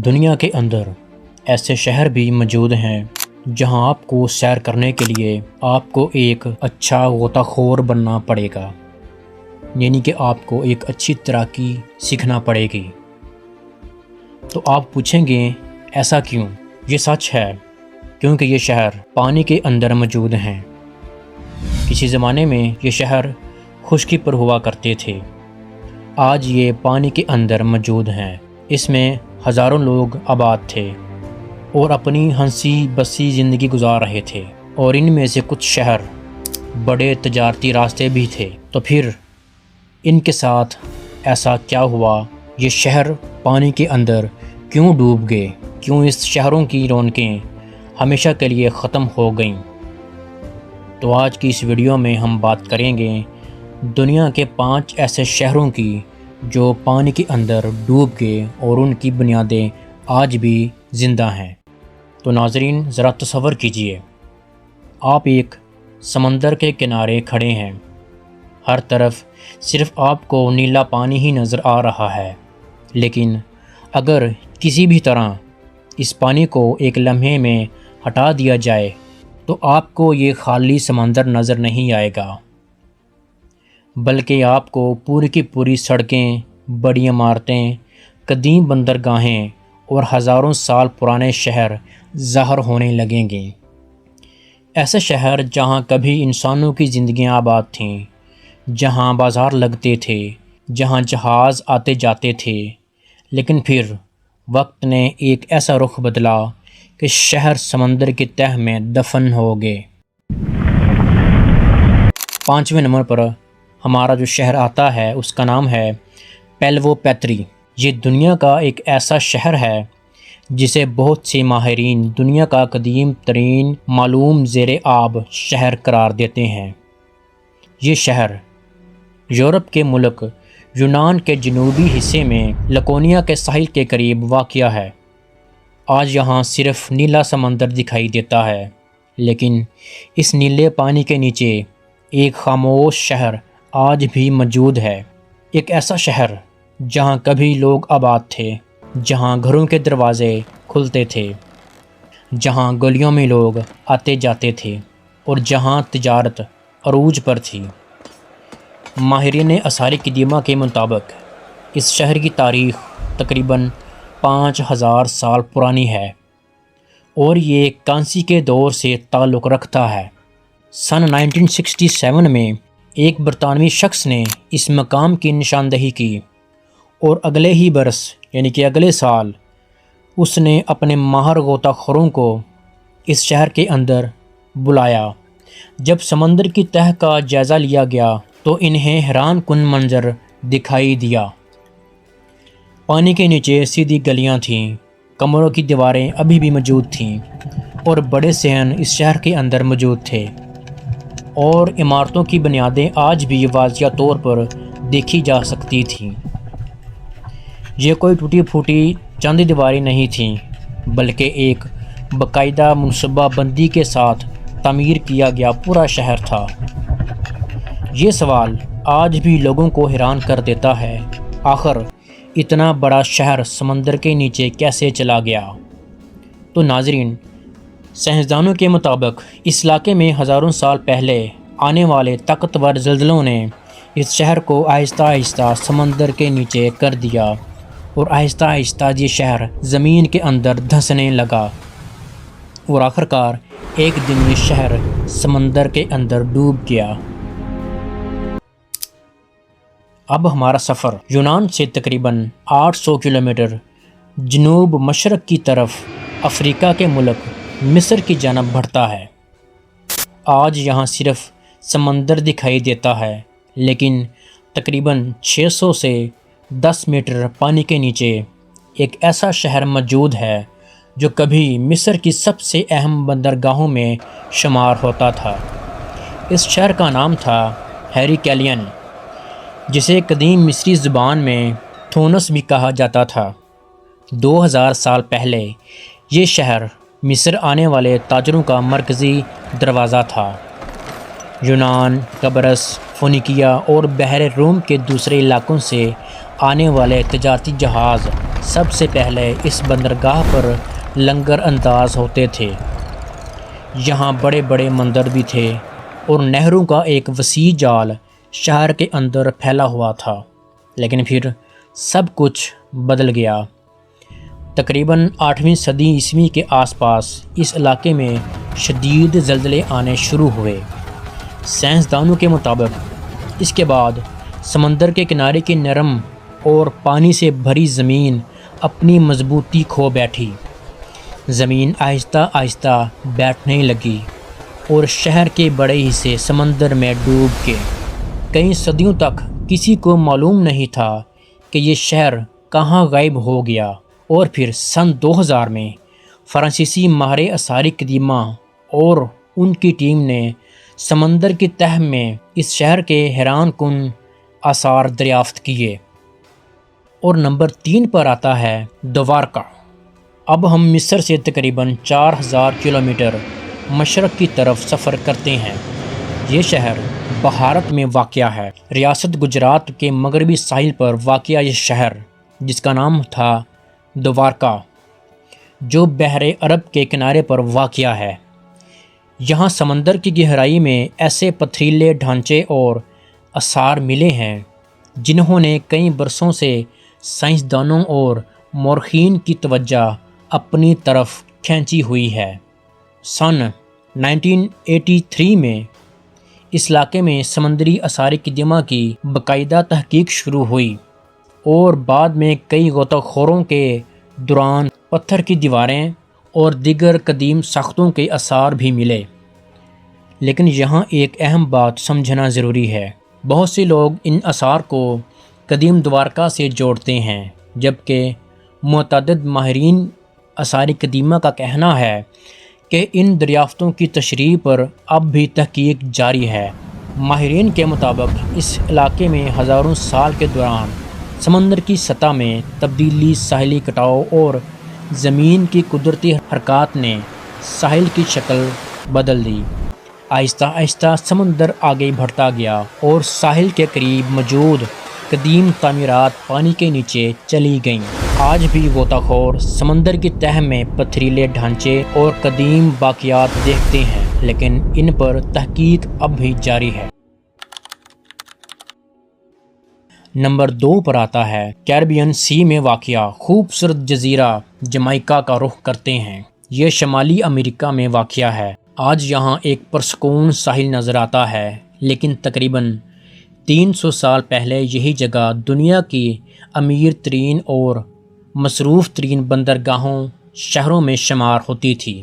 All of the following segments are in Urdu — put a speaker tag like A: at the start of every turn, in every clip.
A: دنیا کے اندر ایسے شہر بھی موجود ہیں جہاں آپ کو سیر کرنے کے لیے آپ کو ایک اچھا غوطہ خور بننا پڑے گا، یعنی کہ آپ کو ایک اچھی تیراکی سیکھنا پڑے گی۔ تو آپ پوچھیں گے ایسا کیوں؟ یہ سچ ہے کیونکہ یہ شہر پانی کے اندر موجود ہیں۔ کسی زمانے میں یہ شہر خشکی پر ہوا کرتے تھے، آج یہ پانی کے اندر موجود ہیں۔ اس میں ہزاروں لوگ آباد تھے اور اپنی ہنسی بسی زندگی گزار رہے تھے، اور ان میں سے کچھ شہر بڑے تجارتی راستے بھی تھے۔ تو پھر ان کے ساتھ ایسا کیا ہوا؟ یہ شہر پانی کے اندر کیوں ڈوب گئے؟ کیوں اس شہروں کی رونقیں ہمیشہ کے لیے ختم ہو گئیں؟ تو آج کی اس ویڈیو میں ہم بات کریں گے دنیا کے 5 ایسے شہروں کی جو پانی کے اندر ڈوب گئے اور ان کی بنیادیں آج بھی زندہ ہیں۔ تو ناظرین ذرا تصور کیجئے، آپ ایک سمندر کے کنارے کھڑے ہیں، ہر طرف صرف آپ کو نیلا پانی ہی نظر آ رہا ہے، لیکن اگر کسی بھی طرح اس پانی کو ایک لمحے میں ہٹا دیا جائے تو آپ کو یہ خالی سمندر نظر نہیں آئے گا، بلکہ آپ کو پوری کی پوری سڑکیں، بڑی عمارتیں، قدیم بندرگاہیں اور ہزاروں سال پرانے شہر ظاہر ہونے لگیں گے۔ ایسے شہر جہاں کبھی انسانوں کی زندگیاں آباد تھیں، جہاں بازار لگتے تھے، جہاں جہاز آتے جاتے تھے، لیکن پھر وقت نے ایک ایسا رخ بدلا کہ شہر سمندر کی تہہ میں دفن ہو گئے۔ 5ویں نمبر پر ہمارا جو شہر آتا ہے اس کا نام ہے پیلوو پیتری۔ یہ دنیا کا ایک ایسا شہر ہے جسے بہت سے ماہرین دنیا کا قدیم ترین معلوم زیر آب شہر قرار دیتے ہیں۔ یہ شہر یورپ کے ملک یونان کے جنوبی حصے میں لکونیا کے ساحل کے قریب واقع ہے۔ آج یہاں صرف نیلا سمندر دکھائی دیتا ہے، لیکن اس نیلے پانی کے نیچے ایک خاموش شہر آج بھی موجود ہے۔ ایک ایسا شہر جہاں کبھی لوگ آباد تھے، جہاں گھروں کے دروازے کھلتے تھے، جہاں گلیوں میں لوگ آتے جاتے تھے اور جہاں تجارت عروج پر تھی۔ ماہرین آثار قدیمہ کے مطابق اس شہر کی تاریخ تقریباً 5000 سال پرانی ہے اور یہ کانسی کے دور سے تعلق رکھتا ہے۔ سن 1967 میں ایک برطانوی شخص نے اس مقام کی نشاندہی کی اور اگلے ہی برس یعنی کہ اگلے سال اس نے اپنے ماہر غوطہ خوروں کو اس شہر کے اندر بلایا۔ جب سمندر کی تہہ کا جائزہ لیا گیا تو انہیں حیران کن منظر دکھائی دیا۔ پانی کے نیچے سیدھی گلیاں تھیں، کمروں کی دیواریں ابھی بھی موجود تھیں اور بڑے صحن اس شہر کے اندر موجود تھے، اور عمارتوں کی بنیادیں آج بھی واضح طور پر دیکھی جا سکتی تھیں۔ یہ کوئی ٹوٹی پھوٹی چند دیواریں نہیں تھیں، بلکہ ایک باقاعدہ منصوبہ بندی کے ساتھ تعمیر کیا گیا پورا شہر تھا۔ یہ سوال آج بھی لوگوں کو حیران کر دیتا ہے، آخر اتنا بڑا شہر سمندر کے نیچے کیسے چلا گیا؟ تو ناظرین، سائنسدانوں کے مطابق اس علاقے میں ہزاروں سال پہلے آنے والے طاقتور زلزلوں نے اس شہر کو آہستہ آہستہ سمندر کے نیچے کر دیا، اور آہستہ آہستہ یہ شہر زمین کے اندر دھنسنے لگا، اور آخرکار ایک دن یہ شہر سمندر کے اندر ڈوب گیا۔ اب ہمارا سفر یونان سے تقریباً 800 کلومیٹر جنوب مشرق کی طرف افریقہ کے ملک مصر کی جانب بڑھتا ہے۔ آج یہاں صرف سمندر دکھائی دیتا ہے، لیکن تقریباً 600 سے 10 میٹر پانی کے نیچے ایک ایسا شہر موجود ہے جو کبھی مصر کی سب سے اہم بندرگاہوں میں شمار ہوتا تھا۔ اس شہر کا نام تھا ہیریکیلین، جسے قدیم مصری زبان میں تھونس بھی کہا جاتا تھا۔ 2000 سال پہلے یہ شہر مصر آنے والے تاجروں کا مرکزی دروازہ تھا۔ یونان، قبرص، فونیکیا اور بحر روم کے دوسرے علاقوں سے آنے والے تجارتی جہاز سب سے پہلے اس بندرگاہ پر لنگر انداز ہوتے تھے۔ یہاں بڑے بڑے مندر بھی تھے اور نہروں کا ایک وسیع جال شہر کے اندر پھیلا ہوا تھا، لیکن پھر سب کچھ بدل گیا۔ تقریباً 8ویں صدی عیسوی کے آس پاس اس علاقے میں شدید زلزلے آنے شروع ہوئے۔ سائنسدانوں کے مطابق اس کے بعد سمندر کے کنارے کی نرم اور پانی سے بھری زمین اپنی مضبوطی کھو بیٹھی۔ زمین آہستہ آہستہ بیٹھنے لگی اور شہر کے بڑے حصے سمندر میں ڈوب گئے۔ کئی صدیوں تک کسی کو معلوم نہیں تھا کہ یہ شہر کہاں غائب ہو گیا، اور پھر سن 2000 میں فرانسیسی ماہر آثار قدیمہ اور ان کی ٹیم نے سمندر کی تہہ میں اس شہر کے حیران کن آثار دریافت کیے۔ اور نمبر 3 پر آتا ہے دوارکا۔ اب ہم مصر سے تقریباً 4000 کلومیٹر مشرق کی طرف سفر کرتے ہیں۔ یہ شہر بھارت میں واقع ہے۔ ریاست گجرات کے مغربی ساحل پر واقع یہ شہر، جس کا نام تھا دوارکا، جو بحر عرب کے کنارے پر واقع ہے۔ یہاں سمندر کی گہرائی میں ایسے پتھریلے ڈھانچے اور آثار ملے ہیں جنہوں نے کئی برسوں سے سائنسدانوں اور مورخین کی توجہ اپنی طرف کھینچی ہوئی ہے۔ سن 1983 میں اس علاقے میں سمندری آثار قدیمہ کی باقاعدہ تحقیق شروع ہوئی، اور بعد میں کئی غوطہ خوروں کے دوران پتھر کی دیواریں اور دیگر قدیم ساختوں کے آثار بھی ملے۔ لیکن یہاں ایک اہم بات سمجھنا ضروری ہے۔ بہت سے لوگ ان آثار کو قدیم دوارکا سے جوڑتے ہیں، جبکہ متعدد ماہرین آثار قدیمہ کا کہنا ہے کہ ان دریافتوں کی تشریح پر اب بھی تحقیق جاری ہے۔ ماہرین کے مطابق اس علاقے میں ہزاروں سال کے دوران سمندر کی سطح میں تبدیلی، ساحلی کٹاؤ اور زمین کی قدرتی حرکات نے ساحل کی شکل بدل دی۔ آہستہ آہستہ سمندر آگے بڑھتا گیا اور ساحل کے قریب موجود قدیم تعمیرات پانی کے نیچے چلی گئیں۔ آج بھی غوطہ خور سمندر کی تہہ میں پتھریلے ڈھانچے اور قدیم باقیات دیکھتے ہیں، لیکن ان پر تحقیق اب بھی جاری ہے۔ نمبر 2 پر آتا ہے کیریبین سی میں واقع خوبصورت جزیرہ جمیکا کا رخ کرتے ہیں۔ یہ شمالی امریکہ میں واقع ہے۔ آج یہاں ایک پرسکون ساحل نظر آتا ہے، لیکن تقریباً 300 سال پہلے یہی جگہ دنیا کی امیر ترین اور مصروف ترین بندرگاہوں شہروں میں شمار ہوتی تھی۔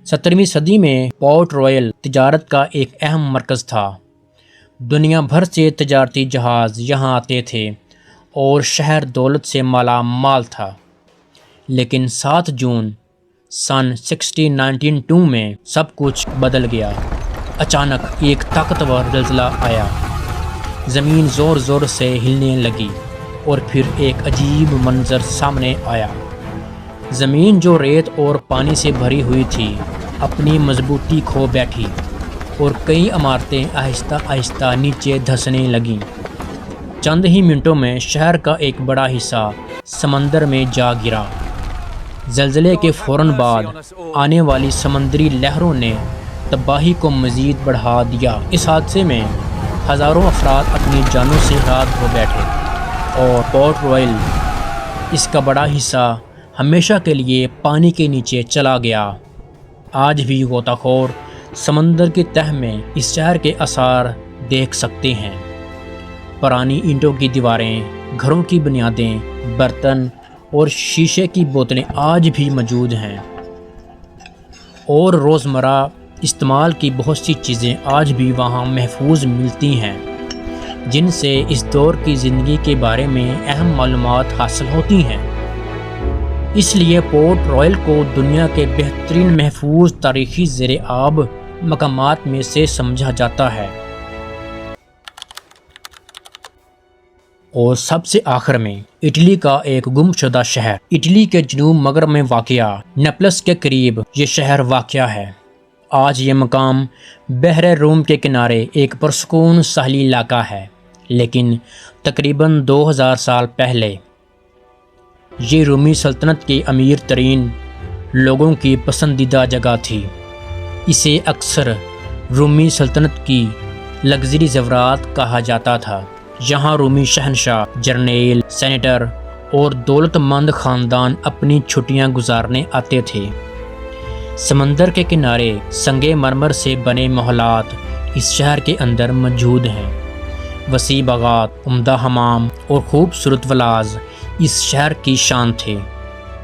A: 17ویں صدی میں پورٹ رویل تجارت کا ایک اہم مرکز تھا۔ دنیا بھر سے تجارتی جہاز یہاں آتے تھے اور شہر دولت سے مالا مال تھا۔ لیکن 7 جون سن 1692 میں سب کچھ بدل گیا۔ اچانک ایک طاقتور زلزلہ آیا، زمین زور زور سے ہلنے لگی اور پھر ایک عجیب منظر سامنے آیا۔ زمین جو ریت اور پانی سے بھری ہوئی تھی اپنی مضبوطی کھو بیٹھی، اور کئی عمارتیں آہستہ آہستہ نیچے دھنسنے لگیں۔ چند ہی منٹوں میں شہر کا ایک بڑا حصہ سمندر میں جا گرا۔ زلزلے کے فوراً بعد آنے والی سمندری لہروں نے تباہی کو مزید بڑھا دیا۔ اس حادثے میں ہزاروں افراد اپنی جانوں سے ہلاک ہو بیٹھے، اور پورٹ رویل، اس کا بڑا حصہ ہمیشہ کے لیے پانی کے نیچے چلا گیا۔ آج بھی غوطہ خور سمندر کی تہہ میں اس شہر کے آثار دیکھ سکتے ہیں۔ پرانی اینٹوں کی دیواریں، گھروں کی بنیادیں، برتن اور شیشے کی بوتلیں آج بھی موجود ہیں، اور روزمرہ استعمال کی بہت سی چیزیں آج بھی وہاں محفوظ ملتی ہیں، جن سے اس دور کی زندگی کے بارے میں اہم معلومات حاصل ہوتی ہیں۔ اس لیے پورٹ رویل کو دنیا کے بہترین محفوظ تاریخی زیر آب مقامات میں سے سمجھا جاتا ہے۔ اور سب سے آخر میں اٹلی کا ایک گم شدہ شہر، اٹلی کے جنوب مغرب میں واقع نیپلس کے قریب یہ شہر واقع ہے۔ آج یہ مقام بحر روم کے کنارے ایک پرسکون ساحلی علاقہ ہے، لیکن تقریباً 2000 سال پہلے یہ رومی سلطنت کے امیر ترین لوگوں کی پسندیدہ جگہ تھی۔ اسے اکثر رومی سلطنت کی لگژری زیورات کہا جاتا تھا۔ یہاں رومی شہنشاہ، جرنیل، سینیٹر اور دولت مند خاندان اپنی چھٹیاں گزارنے آتے تھے۔ سمندر کے کنارے سنگ مرمر سے بنے محلات اس شہر کے اندر موجود ہیں۔ وسیع باغات، عمدہ حمام اور خوبصورت ولاز اس شہر کی شان تھے۔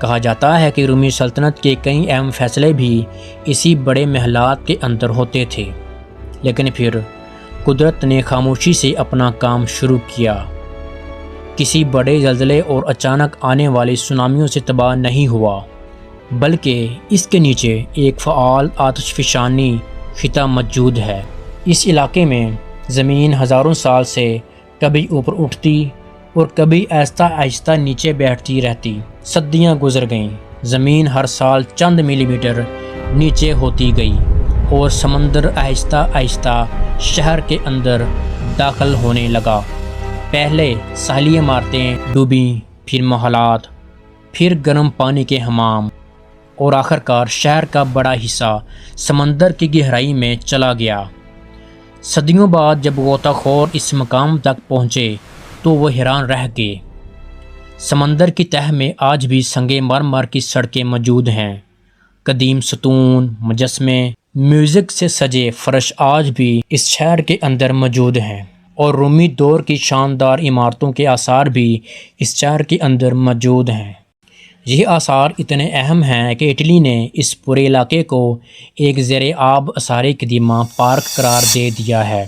A: کہا جاتا ہے کہ رومی سلطنت کے کئی اہم فیصلے بھی اسی بڑے محلات کے اندر ہوتے تھے، لیکن پھر قدرت نے خاموشی سے اپنا کام شروع کیا۔ کسی بڑے زلزلے اور اچانک آنے والی سونامیوں سے تباہ نہیں ہوا، بلکہ اس کے نیچے ایک فعال آتش فشانی خطہ موجود ہے۔ اس علاقے میں زمین ہزاروں سال سے کبھی اوپر اٹھتی اور کبھی آہستہ آہستہ نیچے بیٹھتی رہتی۔ صدیاں گزر گئیں، زمین ہر سال چند ملی میٹر نیچے ہوتی گئی اور سمندر آہستہ آہستہ شہر کے اندر داخل ہونے لگا۔ پہلے ساحلی عمارتیں ڈوبیں، پھر محلات، پھر گرم پانی کے حمام اور آخرکار شہر کا بڑا حصہ سمندر کی گہرائی میں چلا گیا۔ صدیوں بعد جب غوطہ خور اس مقام تک پہنچے تو وہ حیران رہ گئے۔ سمندر کی تہہ میں آج بھی سنگ مرمر کی سڑکیں موجود ہیں، قدیم ستون، مجسمے، میوزک سے سجے فرش آج بھی اس شہر کے اندر موجود ہیں، اور رومی دور کی شاندار عمارتوں کے آثار بھی اس شہر کے اندر موجود ہیں۔ یہ آثار اتنے اہم ہیں کہ اٹلی نے اس پورے علاقے کو ایک زیر آب آثار قدیمہ پارک قرار دے دیا ہے۔